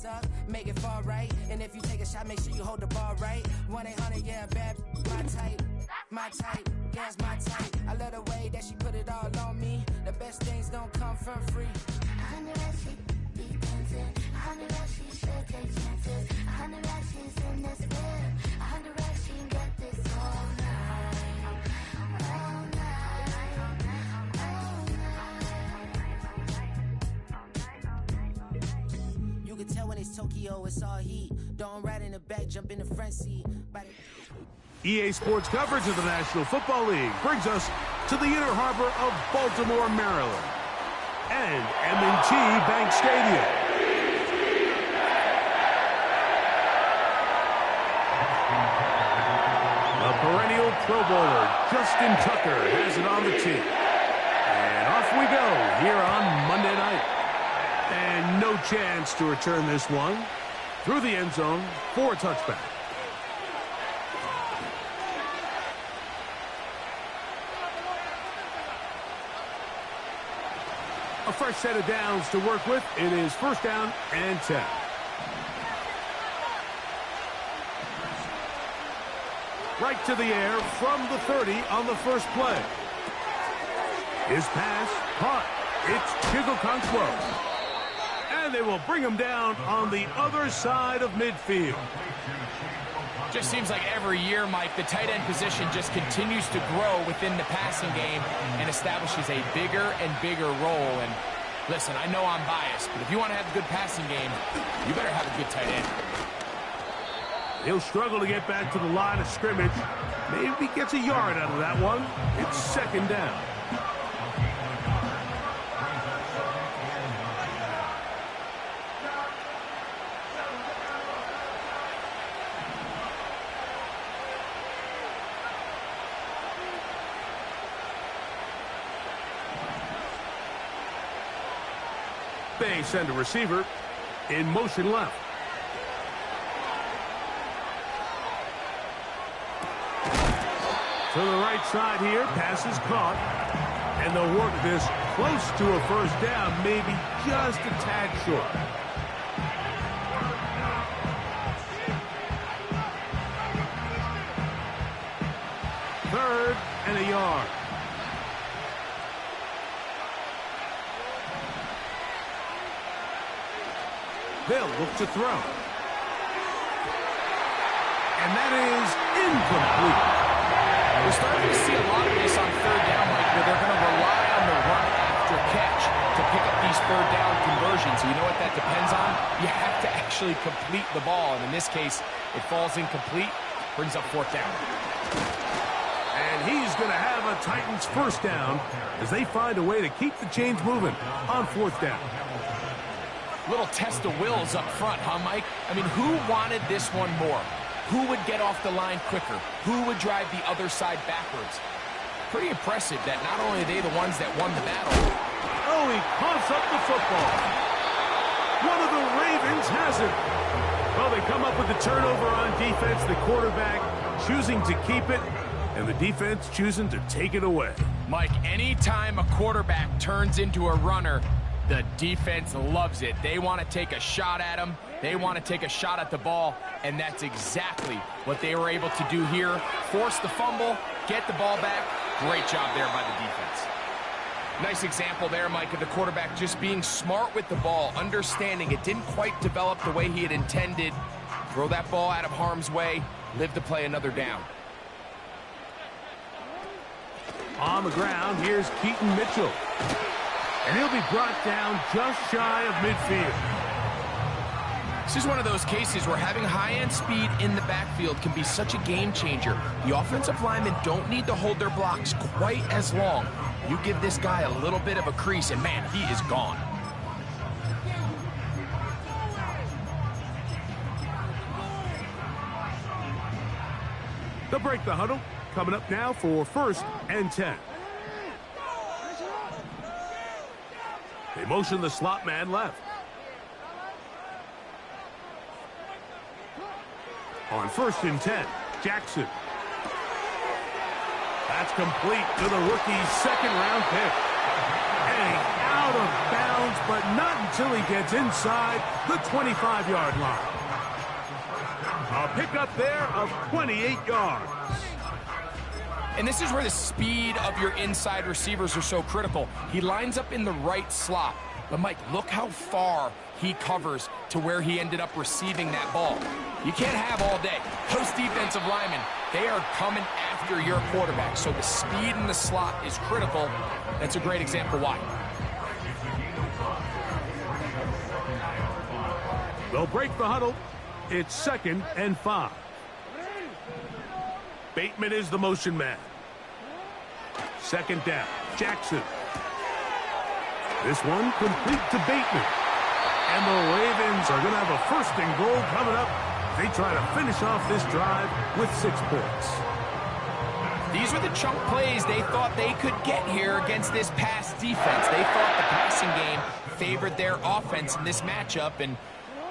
hands up, make it fall right. And if you take a shot, make sure you hold the ball right. 1-800, yeah, bad, my type, yeah, it's my type. I love the way that she put it all on me. The best things don't come from free. 100 racks, she be dancing. 100 racks, she should take chances. 100 racks, she's in this whip. 100 racks, she can get this all night. All night. All night. You can tell when it's Tokyo, it's all heat. Don't ride in the back, jump in the front seat. EA Sports coverage of the National Football League brings us to the inner harbor of Baltimore, Maryland, and M&T Bank Stadium. The perennial Pro Bowler, Justin Tucker, has it on the tee. And off we go here on Monday night. And no chance to return this one through the end zone for a touchback. A fresh set of downs to work with. It is 1st down and 10. Right to the air from the 30 on the first play. His pass caught. It's Chigokonkwo. And they will bring him down on the other side of midfield. Just seems like every year, Mike, the tight end position just continues to grow within the passing game and establishes a bigger and bigger role. And listen, I know I'm biased, but if you want to have a good passing game, you better have a good tight end. He'll struggle to get back to the line of scrimmage. Maybe he gets a yard out of that one. It's 2nd down. They send a receiver in motion left. To the right side here, pass is caught. And they'll work this close to a 1st down, maybe just a tad short. Third and a yard. They'll look to throw. And that is incomplete. We're starting to see a lot of this on 3rd down, Mike, where they're going to rely on the run after catch to pick up these 3rd down conversions. You know what that depends on? You have to actually complete the ball. And in this case, it falls incomplete, brings up 4th down. And he's going to have a Titans 1st down as they find a way to keep the chains moving on 4th down. Little test of wills up front, huh, Mike? I mean, who wanted this one more? Who would get off the line quicker? Who would drive the other side backwards? Pretty impressive that not only are they the ones that won the battle. Oh, he coughs up the football. One of the Ravens has it. Well, they come up with the turnover on defense. The quarterback choosing to keep it, and the defense choosing to take it away. Mike, anytime a quarterback turns into a runner, the defense loves it. They want to take a shot at him. They want to take a shot at the ball, and that's exactly what they were able to do here. Force the fumble, get the ball back. Great job there by the defense. Nice example there, Mike, of the quarterback just being smart with the ball, understanding it didn't quite develop the way he had intended. Throw that ball out of harm's way, live to play another down. On the ground, here's Keaton Mitchell. And he'll be brought down just shy of midfield. This is one of those cases where having high-end speed in the backfield can be such a game changer. The offensive linemen don't need to hold their blocks quite as long. You give this guy a little bit of a crease, and man, he is gone. They'll break the huddle. Coming up now for 1st and 10. They motion the slot man left. On 1st and 10, Jackson. That's complete to the rookie's 2nd-round pick. And out of bounds, but not until he gets inside the 25-yard line. A pickup there of 28 yards. And this is where the speed of your inside receivers are so critical. He lines up in the right slot. But, Mike, look how far he covers to where he ended up receiving that ball. You can't have all day. Those defensive linemen, they are coming after your quarterback. So the speed in the slot is critical. That's a great example why. They'll break the huddle. It's 2nd and 5. Bateman is the motion man. 2nd down. Jackson. This one complete to Bateman. And the Ravens are going to have a 1st and goal coming up. They try to finish off this drive with 6 points. These were the chunk plays they thought they could get here against this pass defense. They thought the passing game favored their offense in this matchup, and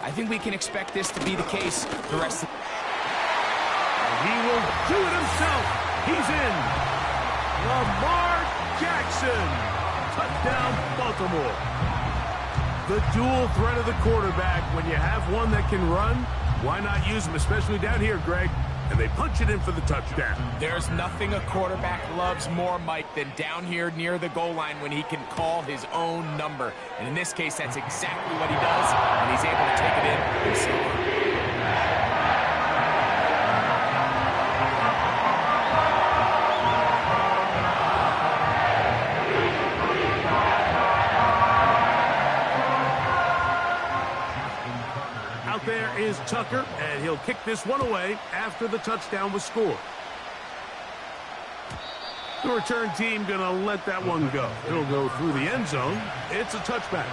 I think we can expect this to be the case the rest of the... He will do it himself. He's in. Lamar Jackson. Touchdown, Baltimore. The dual threat of the quarterback. When you have one that can run, why not use him, especially down here, Greg? And they punch it in for the touchdown. There's nothing a quarterback loves more, Mike, than down here near the goal line when he can call his own number. And in this case, that's exactly what he does, and he's able to take it in himself. There is Tucker, and he'll kick this one away after the touchdown was scored. The return team going to let that one go. It'll go through the end zone. It's a touchback.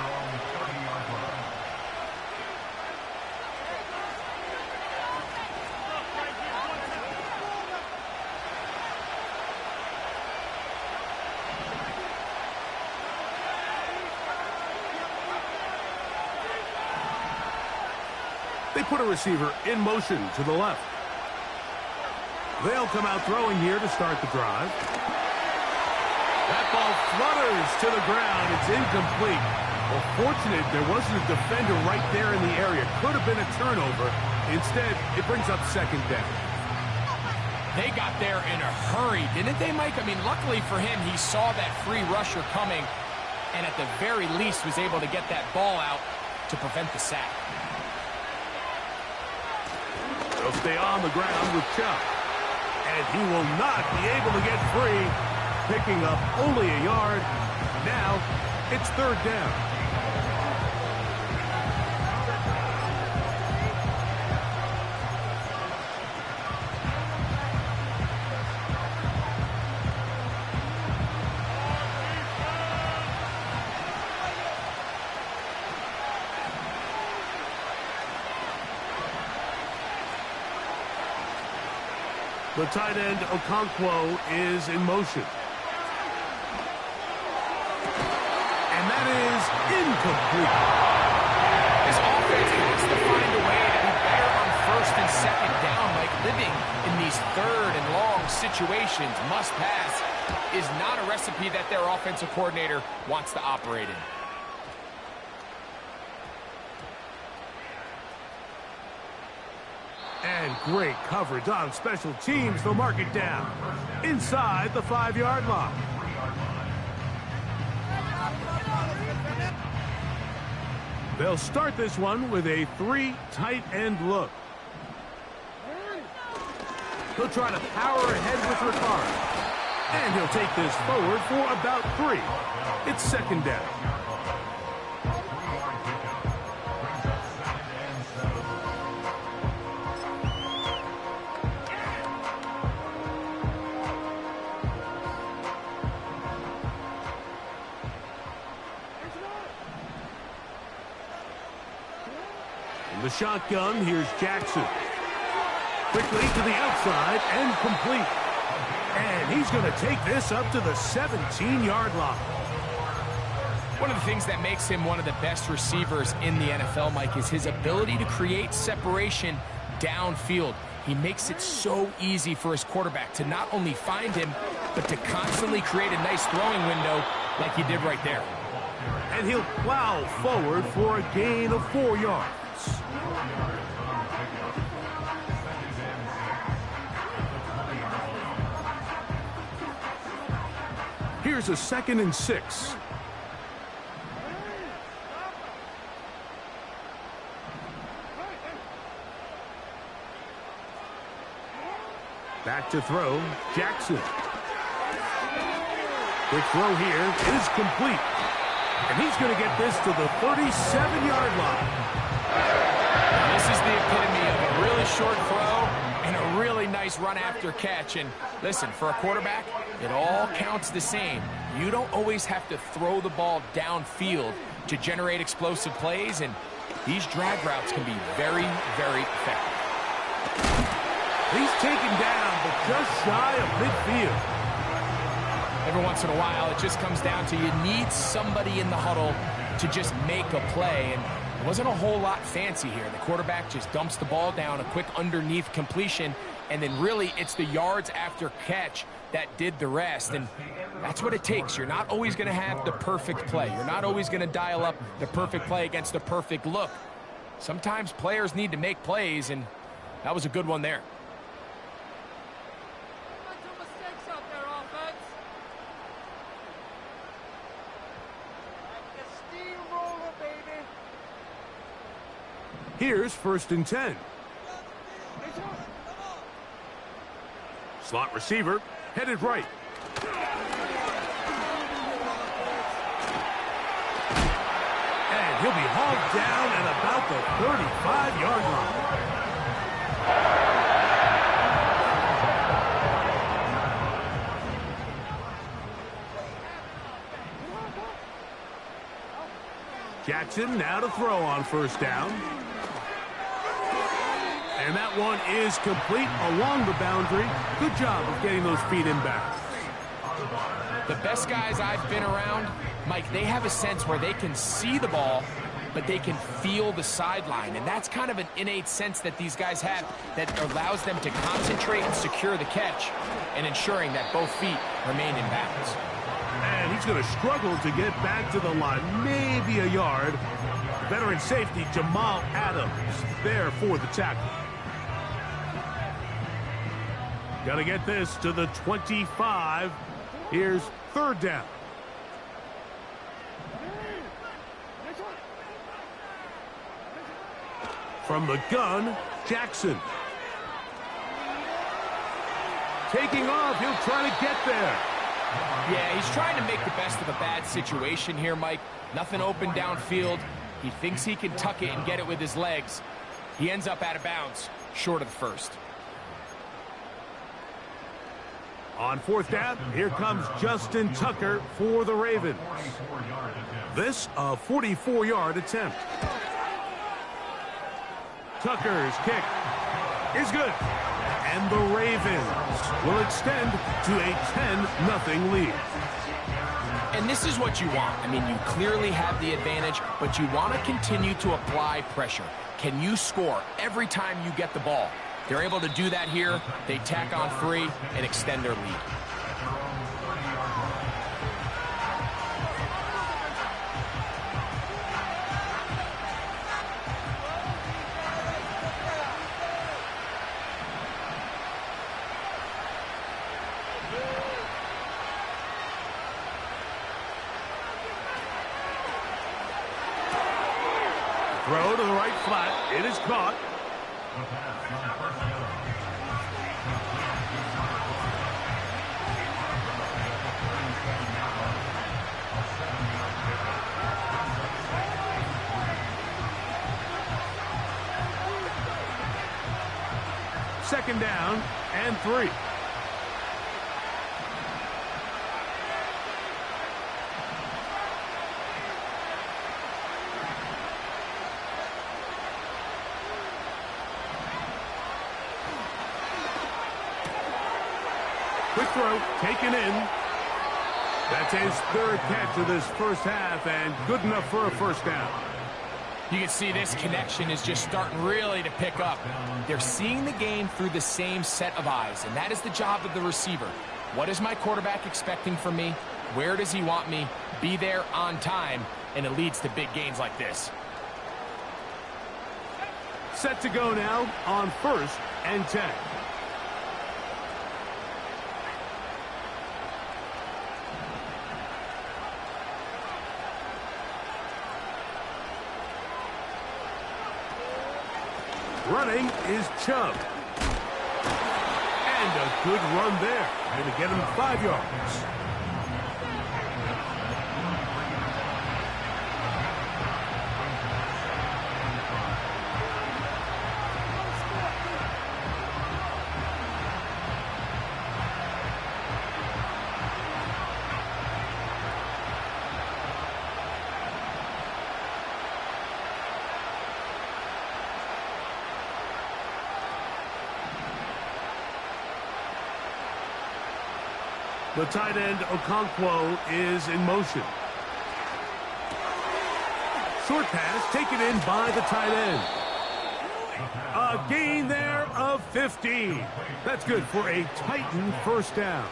They put a receiver in motion to the left. They'll come out throwing here to start the drive. That ball flutters to the ground. It's incomplete. Well, fortunate there wasn't a defender right there in the area. Could have been a turnover. Instead, it brings up 2nd down. They got there in a hurry, didn't they, Mike? I mean, luckily for him, he saw that free rusher coming and at the very least was able to get that ball out to prevent the sack. They'll stay on the ground with Chubb. And he will not be able to get free. Picking up only a yard. Now, it's 3rd down. The tight end, Okonkwo, is in motion. And that is incomplete. This offense has to find a way to be better on 1st and 2nd down. Like living in these 3rd and long situations, must pass, is not a recipe that their offensive coordinator wants to operate in. And great coverage on special teams. They'll mark it down inside the 5-yard line. They'll start this one with a 3 tight end look. He'll try to power ahead with Ricard. And he'll take this forward for about 3. It's 2nd down. The shotgun, here's Jackson. Quickly to the outside and complete. And he's going to take this up to the 17-yard line. One of the things that makes him one of the best receivers in the NFL, Mike, is his ability to create separation downfield. He makes it so easy for his quarterback to not only find him, but to constantly create a nice throwing window like he did right there. And he'll plow forward for a gain of 4 yards. Here's a 2nd and 6. Back to throw, Jackson. Quick throw here is complete. And he's going to get this to the 37-yard line. This is the epitome of a really short throw and a really nice run after catch. And listen, for a quarterback, it all counts the same. You don't always have to throw the ball downfield to generate explosive plays, and these drag routes can be very, very effective. He's taken down, but just shy of midfield. Every once in a while, it just comes down to you need somebody in the huddle to just make a play, and it wasn't a whole lot fancy here. The quarterback just dumps the ball down, a quick underneath completion, and then really it's the yards after catch that did the rest, and that's what it takes. You're not always going to have the perfect play. You're not always going to dial up the perfect play against the perfect look. Sometimes players need to make plays, and that was a good one there. Here's 1st and 10. Slot receiver, headed right. And he'll be hauled down at about the 35-yard line. Jackson now to throw on 1st down. And that one is complete along the boundary. Good job of getting those feet in bounds. The best guys I've been around, Mike, they have a sense where they can see the ball, but they can feel the sideline. And that's kind of an innate sense that these guys have that allows them to concentrate and secure the catch and ensuring that both feet remain in bounds. And he's going to struggle to get back to the line, maybe a yard. Veteran safety Jamal Adams there for the tackle. Got to get this to the 25. Here's 3rd down. From the gun, Jackson. Taking off, he'll try to get there. Yeah, he's trying to make the best of a bad situation here, Mike. Nothing open downfield. He thinks he can tuck it and get it with his legs. He ends up out of bounds, short of the 1st. On 4th down, here comes Justin Tucker for the Ravens. This a 44-yard attempt. Tucker's kick is good. And the Ravens will extend to a 10-0 lead. And this is what you want. I mean, you clearly have the advantage, but you want to continue to apply pressure. Can you score every time you get the ball? They're able to do that here. They tack on 3 and extend their lead. Throw to the right flat. It is caught. Second down and 3. Quick throw, taken in. That's his 3rd catch of this 1st half, and good enough for a 1st down. You can see this connection is just starting really to pick up. They're seeing the game through the same set of eyes, and that is the job of the receiver. What is my quarterback expecting from me? Where does he want me? Be there on time, and it leads to big gains like this. Set to go now on 1st and 10. Running is Chubb. And a good run there. Going to get him 5 yards. The tight end, Okonkwo, is in motion. Short pass taken in by the tight end. A gain there of 15. That's good for a Titan first down.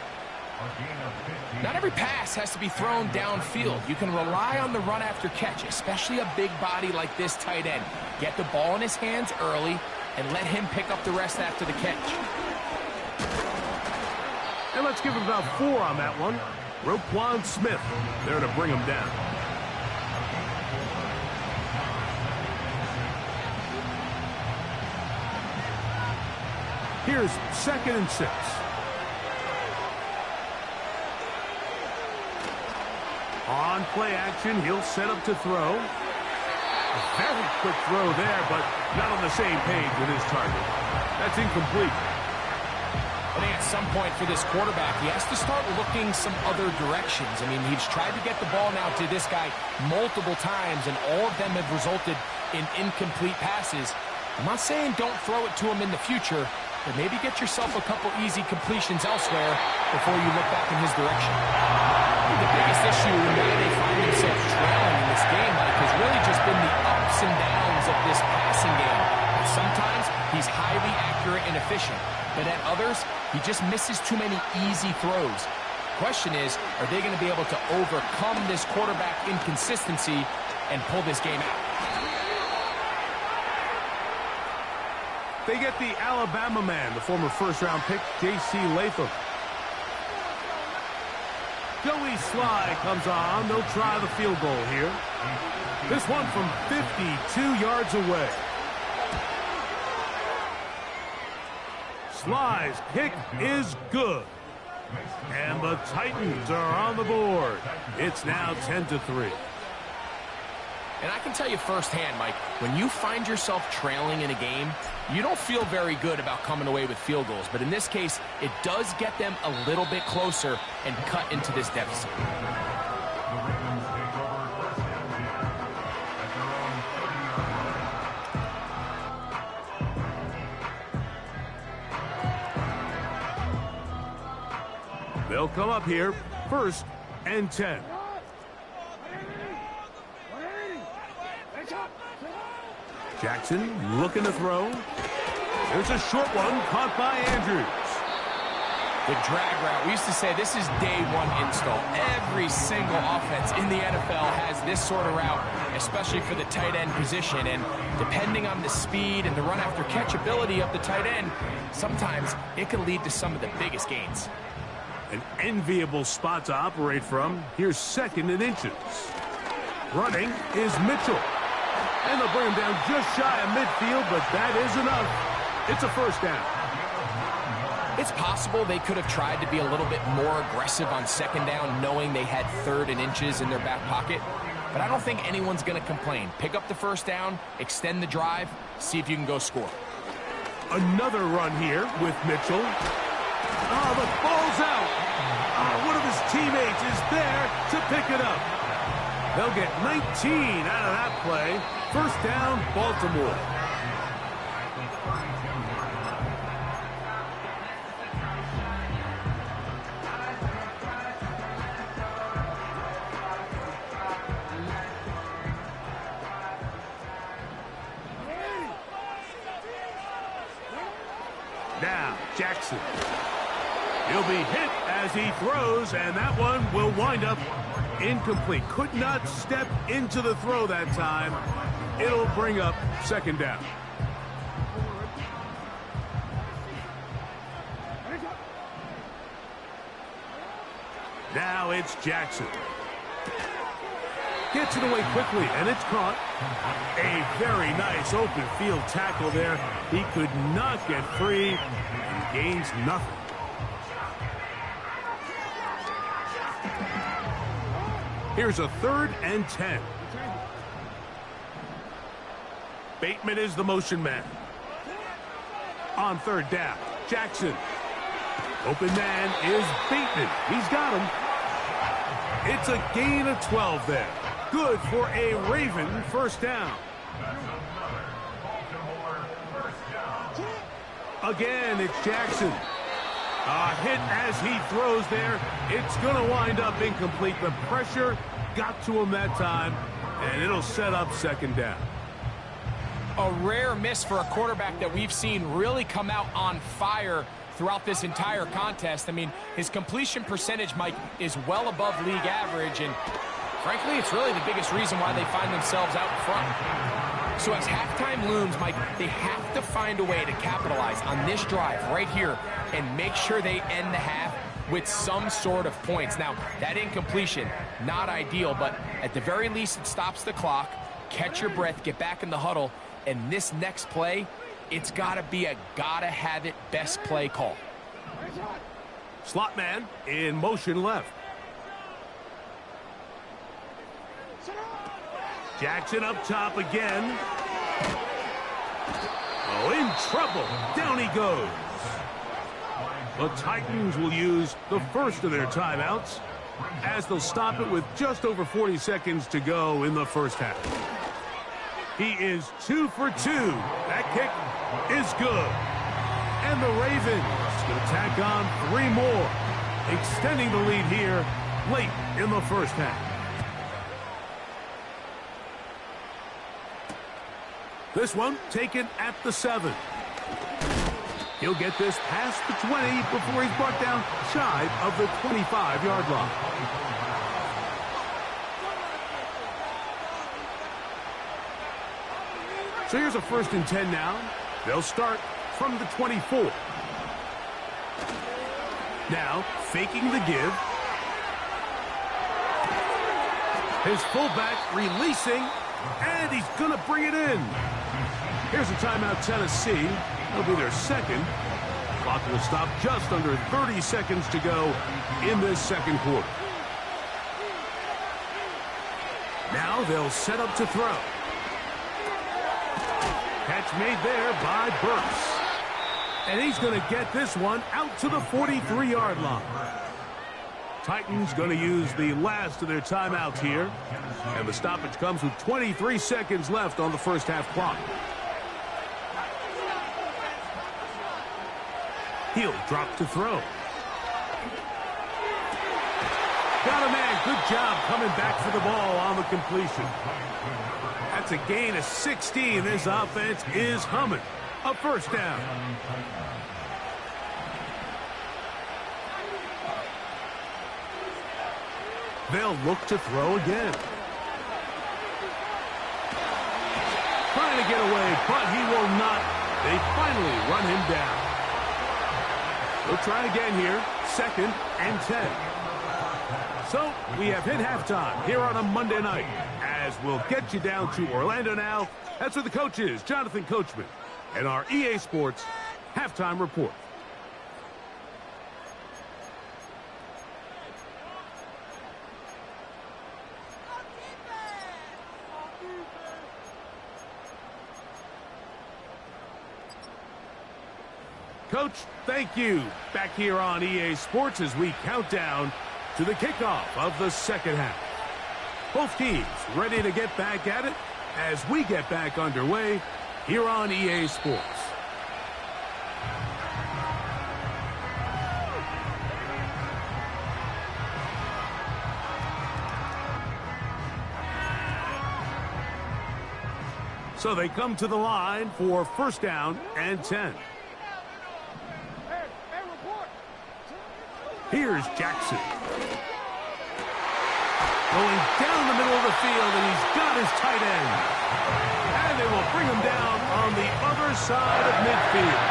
Not every pass has to be thrown downfield. You can rely on the run after catch, especially a big body like this tight end. Get the ball in his hands early and let him pick up the rest after the catch. And let's give him about 4 on that one. Roquan Smith there to bring him down. Here's 2nd and 6. On play action, he'll set up to throw. A very quick throw there, but not on the same page with his target. That's incomplete. I think at some point for this quarterback, he has to start looking some other directions. I mean, he's tried to get the ball now to this guy multiple times, and all of them have resulted in incomplete passes. I'm not saying don't throw it to him in the future, but maybe get yourself a couple easy completions elsewhere before you look back in his direction. The biggest issue in why they find themselves trailing in this game, Mike, has really just been the ups and downs of this passing game. Sometimes he's highly accurate and efficient, but at others, he just misses too many easy throws. Question is, are they going to be able to overcome this quarterback inconsistency and pull this game out? They get the Alabama man, the former first-round pick, J.C. Latham. Joey Sly comes on. They'll try the field goal here. This one from 52 yards away. Sly's kick is good. And the Titans are on the board. It's now 10-3. And I can tell you firsthand, Mike, when you find yourself trailing in a game, you don't feel very good about coming away with field goals. But in this case, it does get them a little bit closer and cut into this deficit. They'll come up here, 1st and 10. Jackson looking to throw. There's a short one caught by Andrews. The drag route. We used to say this is day one install. Every single offense in the NFL has this sort of route, especially for the tight end position. And depending on the speed and the run after catch ability of the tight end, sometimes it can lead to some of the biggest gains. An enviable spot to operate from. Here's 2nd and inches. Running is Mitchell. And they'll bring him down just shy of midfield, but that is enough. It's a first down. It's possible they could have tried to be a little bit more aggressive on 2nd down, knowing they had 3rd and inches in their back pocket. But I don't think anyone's going to complain. Pick up the first down, extend the drive, see if you can go score. Another run here with Mitchell. Oh, the ball's out. Oh, one of his teammates is there to pick it up. They'll get 19 out of that play. First down, Baltimore. Now, Jackson. He'll be hit as he throws, and that one will wind up incomplete. Could not step into the throw that time. It'll bring up second down. Now it's Jackson. Gets it away quickly, and it's caught. A very nice open field tackle there. He could not get free and gains nothing. Here's a 3rd and 10. Bateman is the motion man. On 3rd down, Jackson. Open man is Bateman. He's got him. It's a gain of 12 there. Good for a Raven first down. Again, it's Jackson. A hit as he throws there. It's going to wind up incomplete. The pressure got to him that time, and it'll set up second down. A rare miss for a quarterback that we've seen really come out on fire throughout this entire contest. I mean, his completion percentage, Mike, is well above league average, and frankly, it's really the biggest reason why they find themselves out in front. So as halftime looms, Mike, they have to find a way to capitalize on this drive right here and make sure they end the half with some sort of points. Now, that incompletion, not ideal, but at the very least, it stops the clock. Catch your breath, get back in the huddle, and this next play, it's got to be a gotta-have-it best play call. Slot man in motion left. Jackson up top again. Oh, in trouble. Down he goes. The Titans will use the first of their timeouts as they'll stop it with just over 40 seconds to go in the first half. He is 2 for 2. That kick is good. And the Ravens going to tack on 3 more, extending the lead here late in the first half. This one taken at the 7. He'll get this past the 20 before he's brought down shy of the 25-yard line. So here's a 1st and 10 now. They'll start from the 24. Now, faking the give. His fullback releasing, and he's going to bring it in. Here's a timeout, Tennessee. It'll be their second. Clock will stop just under 30 seconds to go in this second quarter. Now they'll set up to throw. Catch made there by Burks. And he's going to get this one out to the 43-yard line. Titans going to use the last of their timeouts here. And the stoppage comes with 23 seconds left on the first half clock. He'll drop to throw. Got a man. Good job coming back for the ball on the completion. That's a gain of 16. This offense is humming. A first down. They'll look to throw again. Trying to get away, but he will not. They finally run him down. We'll try again here. 2nd and 10. So we have hit halftime here on a Monday night as we'll get you down to Orlando now. That's where the coach is, Jonathan Coachman, and our EA Sports halftime report. Coach, thank you. Back here on EA Sports as we count down to the kickoff of the second half. Both teams ready to get back at it as we get back underway here on EA Sports. So they come to the line for 1st down and 10. Here's Jackson. Going down the middle of the field, and he's got his tight end. And they will bring him down on the other side of midfield.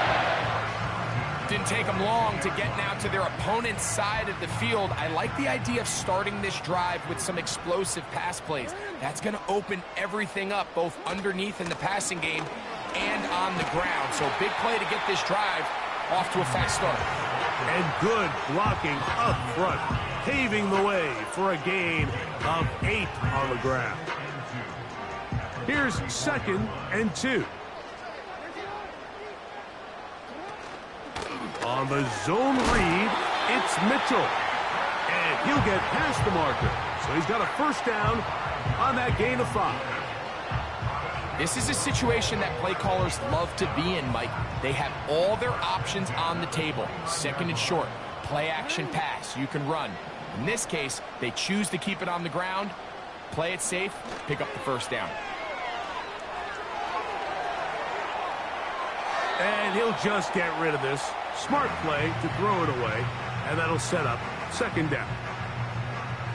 Didn't take them long to get now to their opponent's side of the field. I like the idea of starting this drive with some explosive pass plays. That's going to open everything up, both underneath in the passing game and on the ground. So big play to get this drive off to a fast start. And good blocking up front, paving the way for a gain of 8 on the ground. Here's 2nd and 2. On the zone read, it's Mitchell. And he'll get past the marker. So he's got a first down on that gain of 5. This is a situation that play callers love to be in, Mike. They have all their options on the table. 2nd and short, play action pass, you can run. In this case, they choose to keep it on the ground, play it safe, pick up the first down. And he'll just get rid of this. Smart play to throw it away, and that'll set up 2nd down.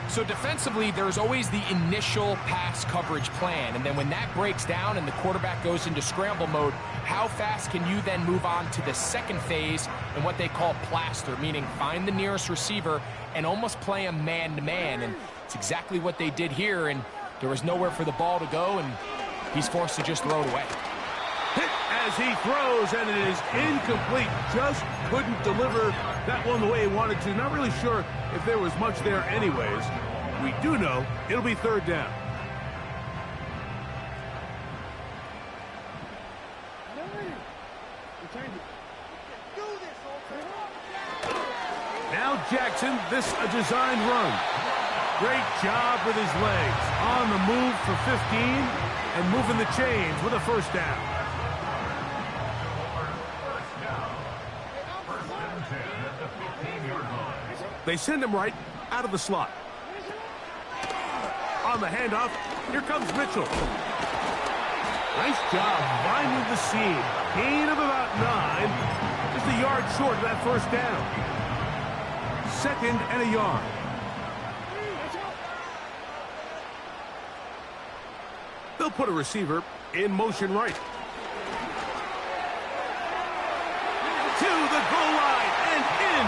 So defensively, there's always the initial pass coverage plan, and then when that breaks down and the quarterback goes into scramble mode, how fast can you then move on to the second phase and what they call plaster, meaning find the nearest receiver and almost play him man-to-man, and it's exactly what they did here, and there was nowhere for the ball to go, and he's forced to just throw it away. Hit as he throws, and it is incomplete. Just couldn't deliver that one the way he wanted to. Not really sure if there was much there anyways. We do know it'll be 3rd down. Now Jackson, this a designed run. Great job with his legs. On the move for 15 and moving the chains with a first down. They send him right out of the slot. On the handoff, here comes Mitchell. Nice job finding the seam. Gain of about 9. Just a yard short of that first down. 2nd and a yard. They'll put a receiver in motion right. To the goal line and in.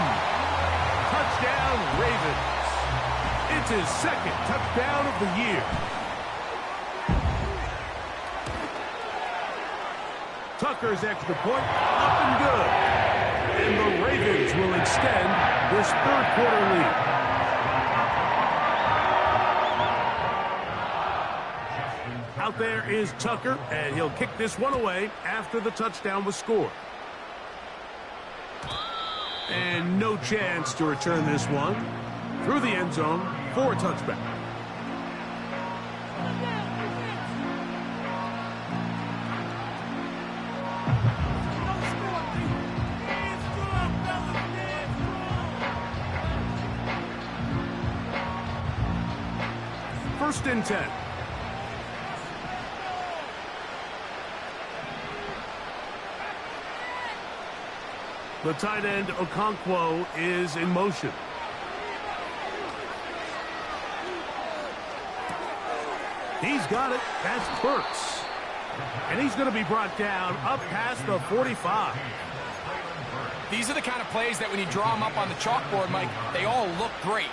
Touchdown, Ravens. It's his 2nd touchdown of the year. Tucker's extra point up and good. And the Ravens will extend this 3rd quarter lead. Out there is Tucker, and he'll kick this one away after the touchdown was scored. And no chance to return this one through the end zone for a touchback. First and 10. The tight end, Okonkwo, is in motion. He's got it. That's Burks. And he's going to be brought down up past the 45. These are the kind of plays that when you draw them up on the chalkboard, Mike, they all look great.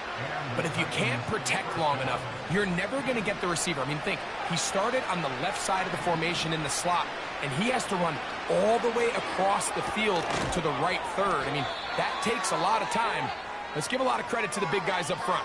But if you can't protect long enough, you're never going to get the receiver. I mean, think, he started on the left side of the formation in the slot, and he has to run all the way across the field to the right third. I mean, that takes a lot of time. Let's give a lot of credit to the big guys up front.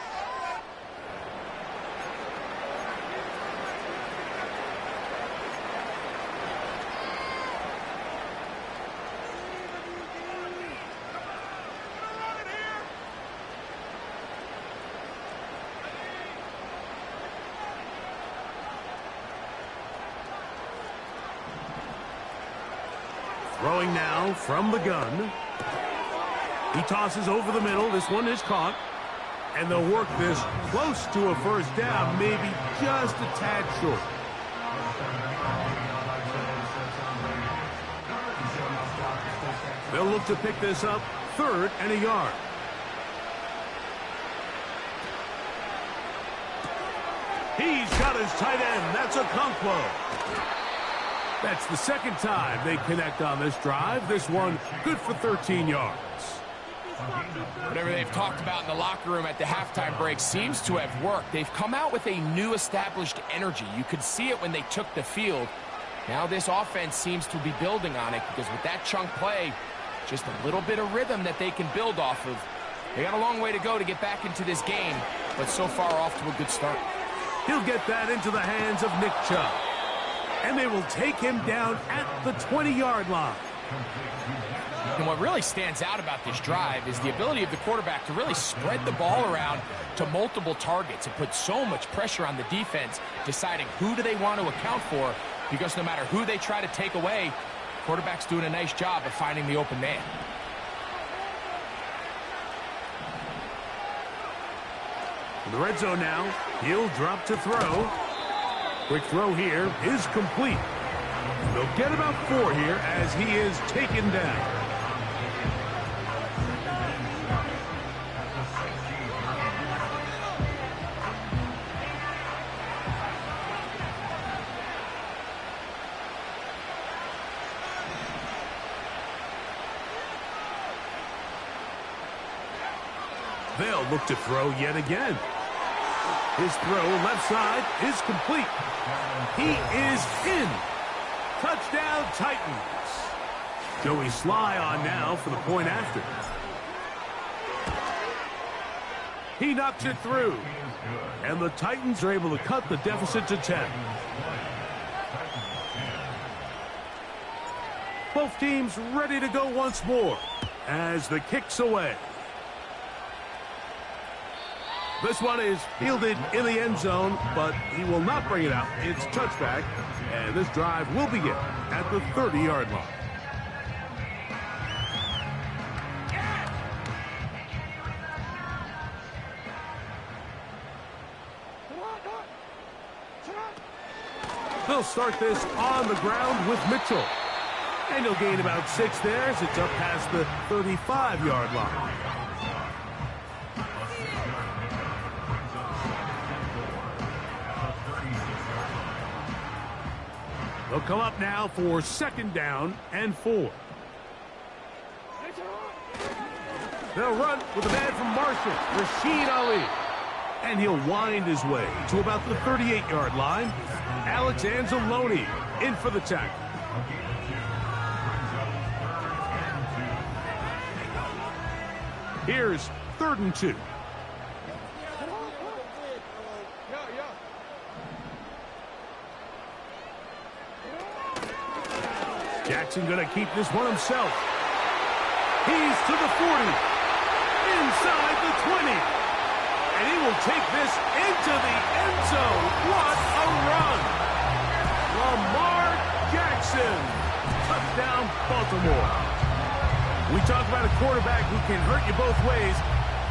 Throwing now from the gun. He tosses over the middle. This one is caught. And they'll work this close to a first down, maybe just a tad short. They'll look to pick this up 3rd and a yard. his tight end. That's Okonkwo. That's the second time they connect on this drive. This one good for 13 yards. Whatever they've talked about in the locker room at the halftime break seems to have worked. They've come out with a new established energy. You could see it when they took the field. Now this offense seems to be building on it because with that chunk play, just a little bit of rhythm that they can build off of. They got a long way to go to get back into this game, but so far off to a good start. He'll get that into the hands of Nick Chubb. And they will take him down at the 20-yard line. And what really stands out about this drive is the ability of the quarterback to really spread the ball around to multiple targets and put so much pressure on the defense, deciding who do they want to account for, because no matter who they try to take away, quarterback's doing a nice job of finding the open man. In the red zone now, he'll drop to throw. Quick throw here is complete. They'll get about 4 here as he is taken down. They'll look to throw yet again. His throw left side is complete. He is in. Touchdown Titans. Joey Sly on now for the point after. He knocks it through. And the Titans are able to cut the deficit to 10. Both teams ready to go once more as the kick's away. This one is fielded in the end zone, but he will not bring it out. It's touchback, and this drive will begin at the 30-yard line. They'll start this on the ground with Mitchell. And he'll gain about 6 there as it's up past the 35-yard line. They'll come up now for 2nd down and 4. They'll run with a man from Marshall, Rashid Ali. And he'll wind his way to about the 38-yard line. Alex Anzalone in for the tackle. Here's 3rd and 2. Jackson going to keep this one himself. He's to the 40. Inside the 20. And he will take this into the end zone. What a run. Lamar Jackson. Touchdown, Baltimore. We talk about a quarterback who can hurt you both ways.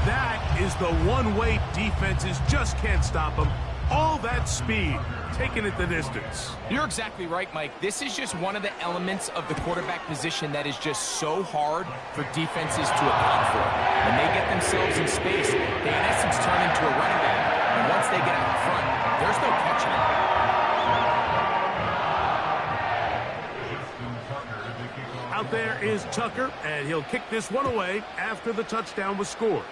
That is the one-way defenses just can't stop him. All that speed, taking it the distance. You're exactly right, Mike. This is just one of the elements of the quarterback position that is just so hard for defenses to account for. When they get themselves in space, they in essence turn into a running back. And once they get out in front, there's no catching it. Out there is Tucker, and he'll kick this one away after the touchdown was scored.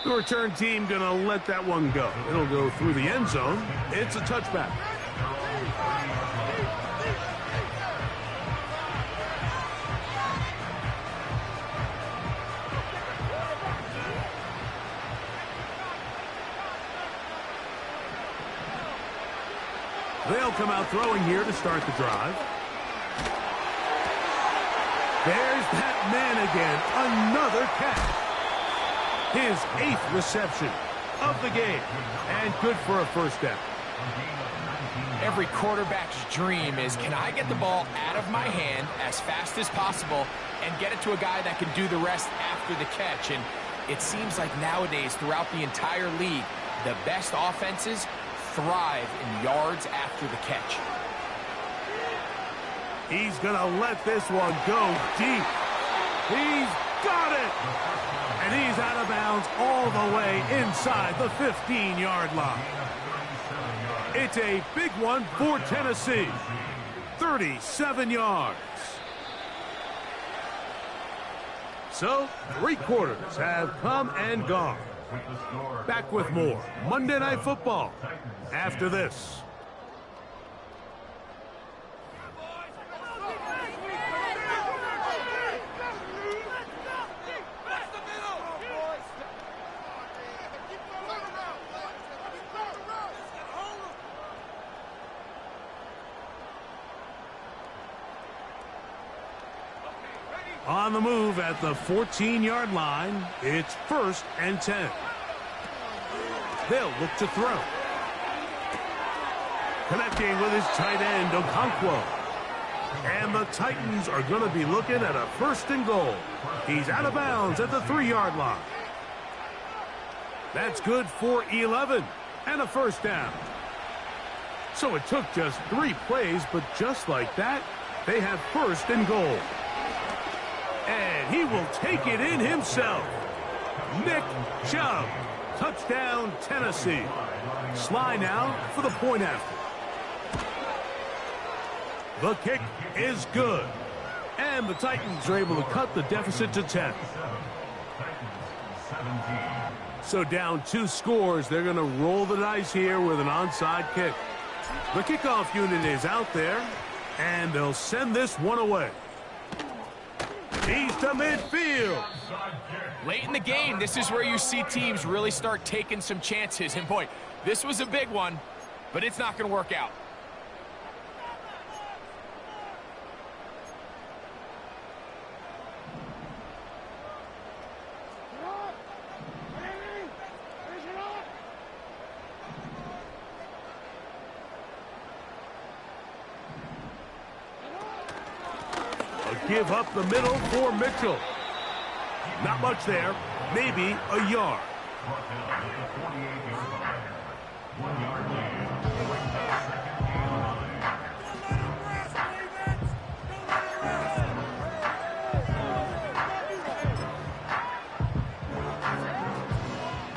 The return team going to let that one go. It'll go through the end zone. It's a touchback. They'll come out throwing here to start the drive. There's that man again. Another catch. His 8th reception of the game, and good for a 1st down. Every quarterback's dream is, can I get the ball out of my hand as fast as possible and get it to a guy that can do the rest after the catch? And it seems like nowadays, throughout the entire league, the best offenses thrive in yards after the catch. He's going to let this one go deep. He's got it. And he's out of bounds all the way inside the 15-yard line. It's a big one for Tennessee. 37 yards. So, 3 quarters have come and gone. Back with more Monday Night Football after this. On the move at the 14-yard line, it's 1st and 10. They'll look to throw. Connecting with his tight end, Okonkwo. And the Titans are going to be looking at a 1st and goal. He's out of bounds at the 3-yard line. That's good for 11 and a 1st down. So it took just 3 plays, but just like that, they have 1st and goal. And he will take it in himself. Nick Chubb. Touchdown, Tennessee. Sly now for the point after. The kick is good. And the Titans are able to cut the deficit to 10. So down 2 scores, they're going to roll the dice here with an onside kick. The kickoff unit is out there, and they'll send this one away. He's to midfield. Late in the game, this is where you see teams really start taking some chances. And boy, this was a big one, but it's not going to work out. Give up the middle for Mitchell. Not much there. Maybe a yard.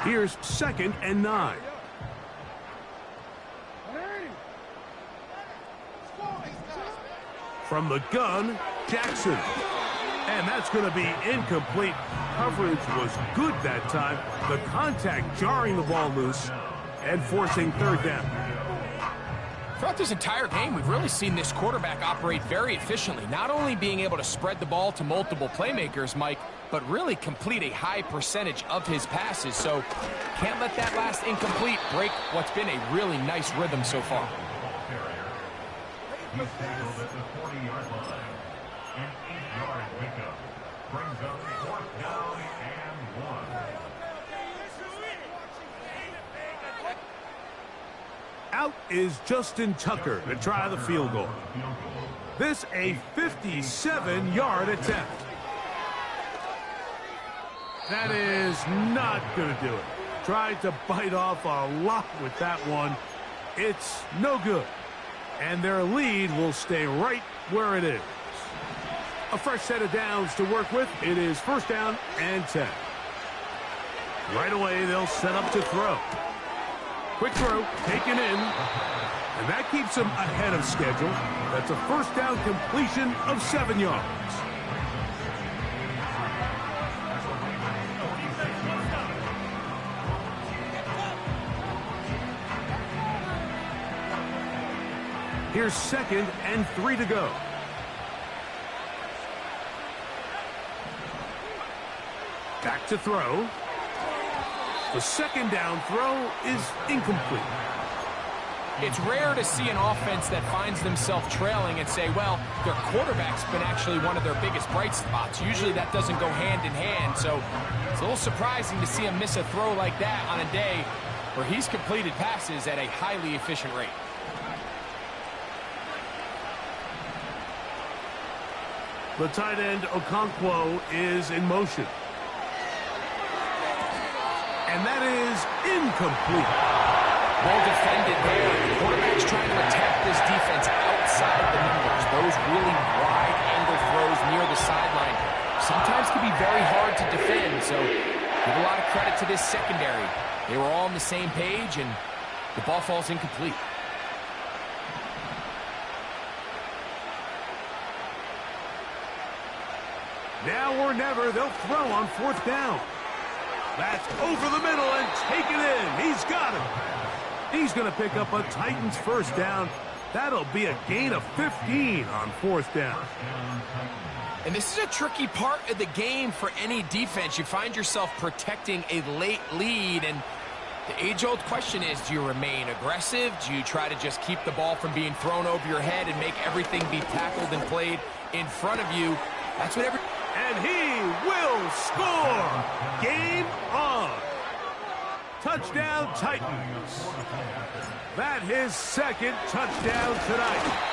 Here's 2nd and 9. From the gun, Jackson. And that's going to be incomplete. Coverage was good that time. The contact jarring the ball loose and forcing 3rd down. Throughout this entire game, we've really seen this quarterback operate very efficiently. Not only being able to spread the ball to multiple playmakers, Mike, but really complete a high percentage of his passes. So can't let that last incomplete break what's been a really nice rhythm so far. He's tackled at the 40-yard line. An 8-yard pickup brings up 4th down and 1. Out is Justin Tucker to try the field goal. This a 57-yard attempt. That is not going to do it. Tried to bite off a lot with that one. It's no good. And their lead will stay right where it is. A fresh set of downs to work with. It is 1st down and 10. Right away, they'll set up to throw. Quick throw, taken in. And that keeps them ahead of schedule. That's a 1st down completion of 7 yards. Here's 2nd and 3 to go. Back to throw. The 2nd down throw is incomplete. It's rare to see an offense that finds themselves trailing and say, well, their quarterback's been actually one of their biggest bright spots. Usually that doesn't go hand in hand, so it's a little surprising to see him miss a throw like that on a day where he's completed passes at a highly efficient rate. The tight end, Okonkwo, is in motion. And that is incomplete. Well defended there. The quarterback's trying to attack this defense outside the numbers. Those really wide angle throws near the sideline sometimes can be very hard to defend. So Give a lot of credit to this secondary. They were all on the same page, and the ball falls incomplete. Now or never, they'll throw on 4th down. That's over the middle and taken in. He's got him. He's going to pick up a Titans 1st down. That'll be a gain of 15 on 4th down. And this is a tricky part of the game for any defense. You find yourself protecting a late lead, and the age-old question is, do you remain aggressive? Do you try to just keep the ball from being thrown over your head and make everything be tackled and played in front of you? That's what And he will score! Game on! Touchdown, Titans. That his 2nd touchdown tonight.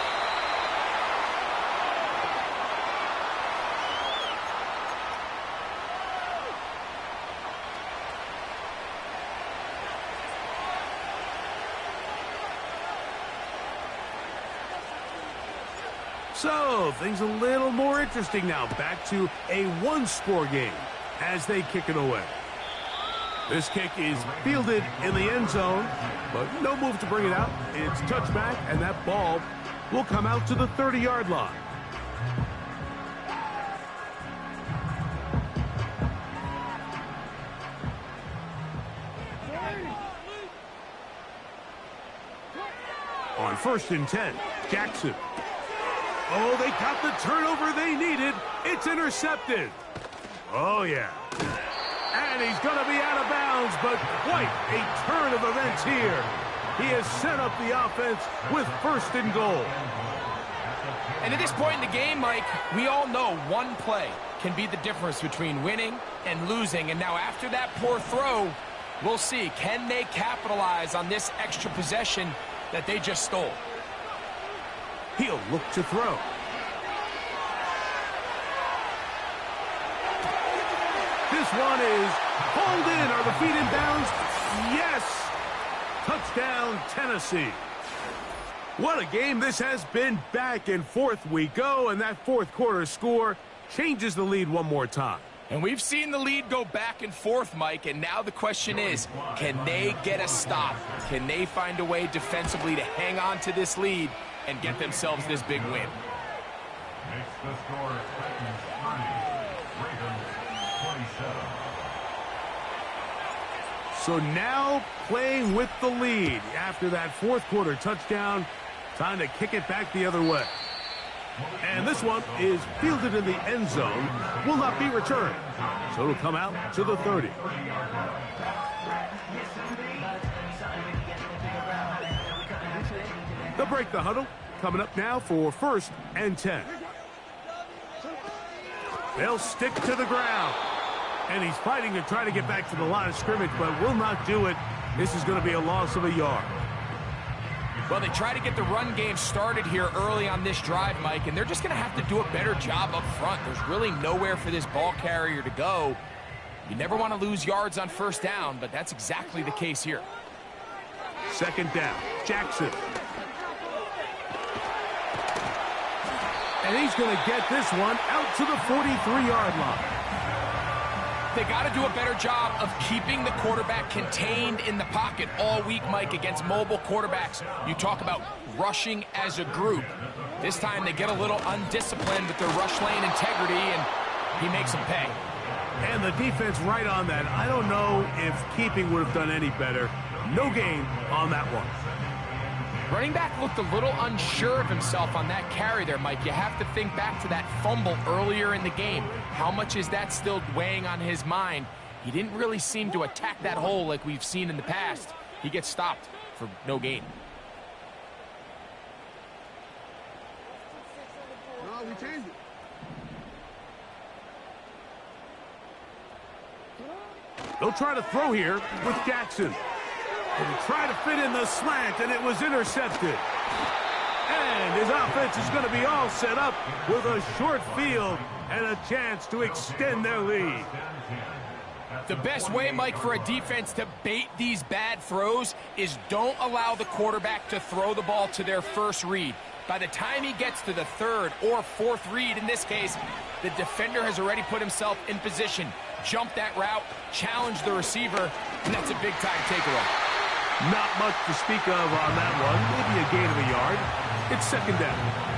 So, things a little more interesting now. Back to a 1-score game as they kick it away. This kick is fielded in the end zone, but no move to bring it out. It's touchback, and that ball will come out to the 30-yard line. On 1st and 10, Jackson. Oh, they got the turnover they needed. It's intercepted. Oh, yeah. And he's going to be out of bounds, but quite a turn of events here. He has set up the offense with 1st and goal. And at this point in the game, Mike, we all know one play can be the difference between winning and losing. And now after that poor throw, we'll see, can they capitalize on this extra possession that they just stole? He'll look to throw. This one is pulled in. Are the feet in bounds? Yes! Touchdown, Tennessee. What a game this has been. Back and forth we go, and that 4th quarter score changes the lead one more time. And we've seen the lead go back and forth, Mike, and now the question is, can they get a stop? Can they find a way defensively to hang on to this lead and get themselves this big win? Makes the score Titans 30, Ravens 27. So now playing with the lead after that 4th quarter touchdown, time to kick it back the other way. And this one is fielded in the end zone, will not be returned. So it'll come out to the 30. They'll break the huddle. Coming up now for 1st and 10. They'll stick to the ground. And he's fighting to try to get back to the line of scrimmage, but will not do it. This is going to be a loss of a yard. Well, they try to get the run game started here early on this drive, Mike, and they're just going to have to do a better job up front. There's really nowhere for this ball carrier to go. You never want to lose yards on 1st down, but that's exactly the case here. 2nd down, Jackson. And he's going to get this one out to the 43-yard line. They got to do a better job of keeping the quarterback contained in the pocket all week, Mike, against mobile quarterbacks. You talk about rushing as a group. This time they get a little undisciplined with their rush lane integrity, and he makes them pay. And the defense right on that. I don't know if keeping would have done any better. No gain on that one. Running back looked a little unsure of himself on that carry there, Mike. You have to think back to that fumble earlier in the game. How much is that still weighing on his mind? He didn't really seem to attack that hole like we've seen in the past. He gets stopped for no gain. No, we changed it. They'll try to throw here with Jackson. And he tried to fit in the slant, and it was intercepted. And his offense is going to be all set up with a short field and a chance to extend their lead. The best way, Mike, for a defense to bait these bad throws is don't allow the quarterback to throw the ball to their first read. By the time he gets to the third or fourth read, in this case, the defender has already put himself in position. Jump that route, challenge the receiver, and that's a big-time takeaway. Not much to speak of on that one. Maybe a gain of a yard. It's second down.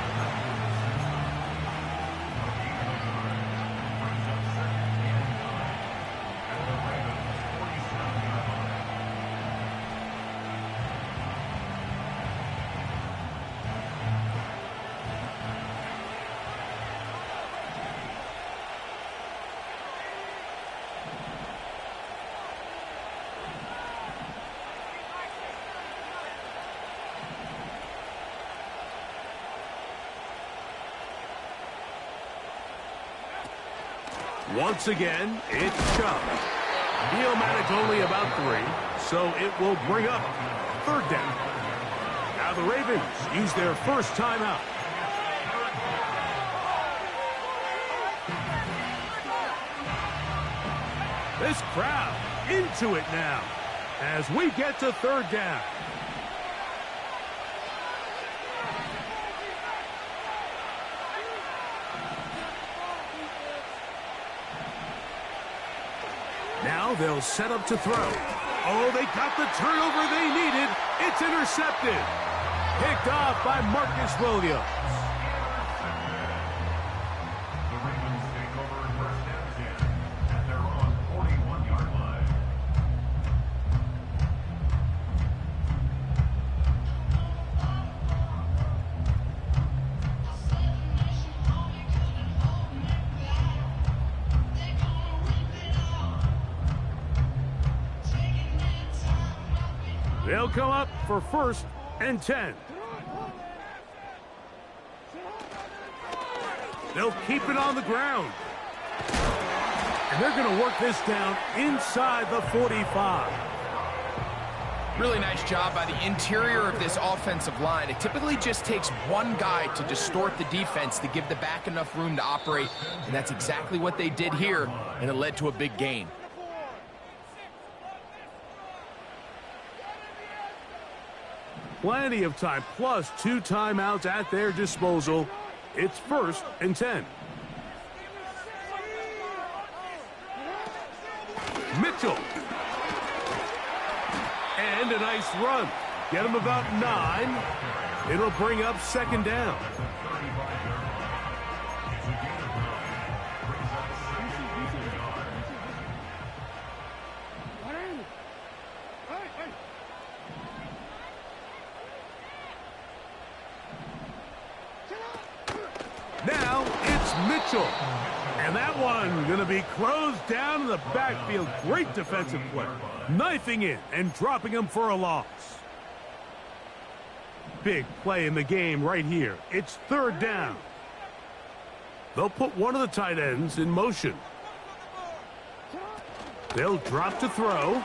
Once again, it's Chubb. He'll manage only about 3, so it will bring up third down. Now the Ravens use their first timeout. This crowd into it now as we get to third down. Now they'll set up to throw. Oh, they got the turnover they needed. It's intercepted. Picked off by Marcus Williams. The Ravens take over first and 10 at their own 41-yard line. They'll come up for first and 10. They'll keep it on the ground. And they're going to work this down inside the 45. Really nice job by the interior of this offensive line. It typically just takes one guy to distort the defense to give the back enough room to operate, and that's exactly what they did here, and it led to a big gain. Plenty of time, plus 2 timeouts at their disposal. It's first and 10. Mitchell. And a nice run. Get him about 9. It'll bring up second down. Now it's Mitchell. And that one going to be closed down in the backfield. Great defensive play. Knifing in and dropping him for a loss. Big play in the game right here. It's third down. They'll put one of the tight ends in motion. They'll drop to throw.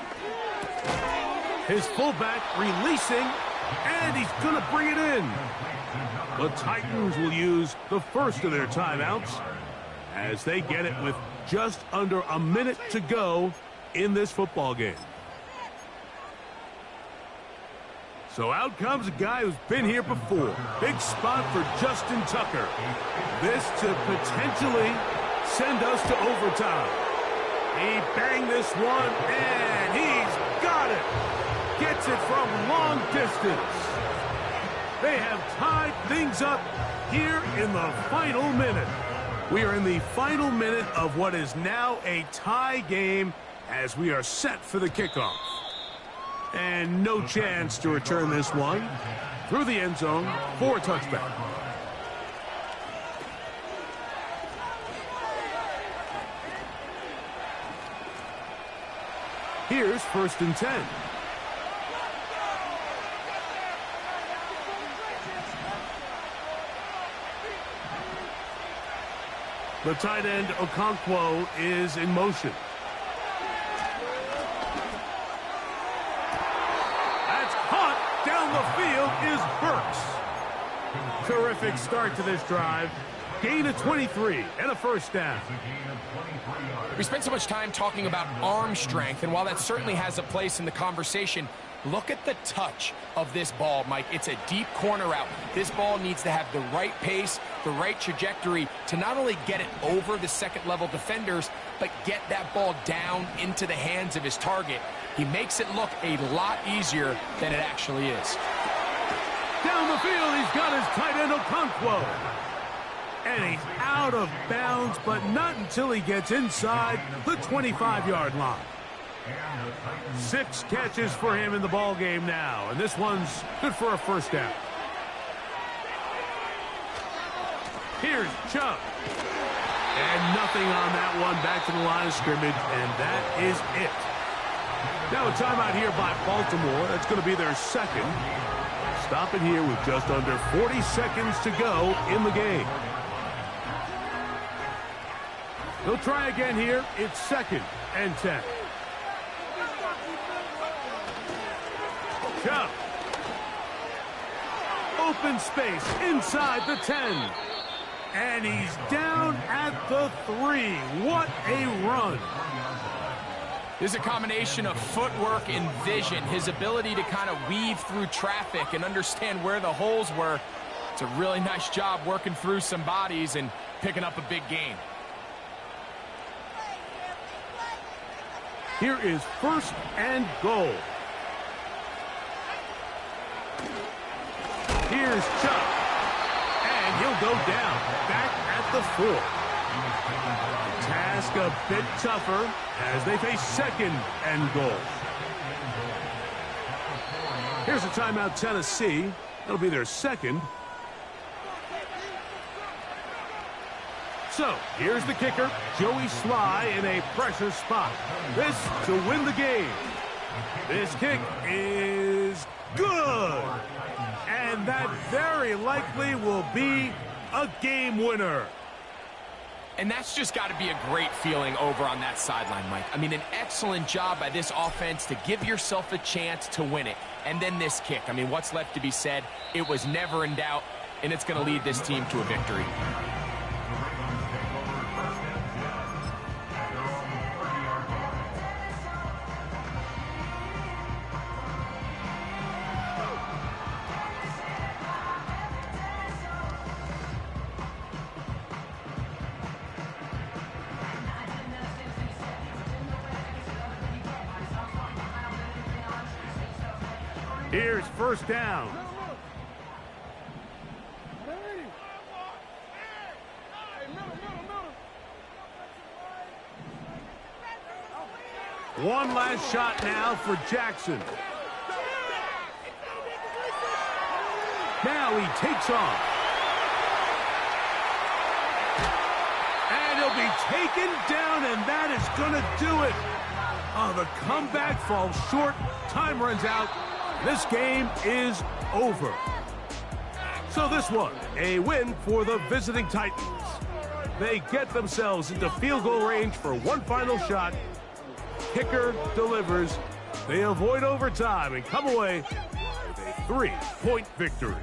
His fullback releasing, and he's going to bring it in. The Titans will use the first of their timeouts as they get it with just under a minute to go in this football game. So out comes a guy who's been here before. Big spot for Justin Tucker. This to potentially send us to overtime. He banged this one, and he's got it. Gets it from long distance. They have tied things up here in the final minute. We are in the final minute of what is now a tie game as we are set for the kickoff. And no chance to return this one through the end zone for a touchback. Here's first and 10. The tight end, Okonkwo, is in motion. That's caught down the field is Burks. Terrific start to this drive. gain of 23 and a first down. We spent so much time talking about arm strength, and while that certainly has a place in the conversation, look at the touch of this ball, Mike. It's a deep corner route. This ball needs to have the right pace, the right trajectory to not only get it over the second-level defenders, but get that ball down into the hands of his target. He makes it look a lot easier than it actually is. Down the field, he's got his tight end Okonkwo. And he's out of bounds, but not until he gets inside the 25-yard line. 6 catches for him in the ball game now, and this one's good for a first down. Here's Chubb. And nothing on that one. Back to the line of scrimmage, and that is it. Now a timeout here by Baltimore. That's going to be their second. Stop it here with just under 40 seconds to go in the game. They'll try again here. It's 2nd and 10. Chubb. Open space inside the 10. And he's down at the 3. What a run. There's a combination of footwork and vision, his ability to kind of weave through traffic and understand where the holes were. It's a really nice job working through some bodies and picking up a big gain. Here is 1st and goal. Here's Chubb. And he'll go down, back at the 4. Task a bit tougher as they face 2nd and goal. Here's a timeout, Tennessee. That'll be their 2nd. So, here's the kicker, Joey Sly in a pressure spot. This to win the game. This kick is good. And that very likely will be a game winner. And that's just got to be a great feeling over on that sideline, Mike. I mean, an excellent job by this offense to give yourself a chance to win it. And then this kick. I mean, what's left to be said? It was never in doubt, and it's going to lead this team to a victory. Here's 1st down. One last shot now for Jackson. Now he takes off. And he'll be taken down, and that is going to do it. Oh, the comeback falls short. Time runs out. This game is over. So this one, a win for the visiting Titans. They get themselves into field goal range for one final shot. Kicker delivers. They avoid overtime and come away with a 3-point victory.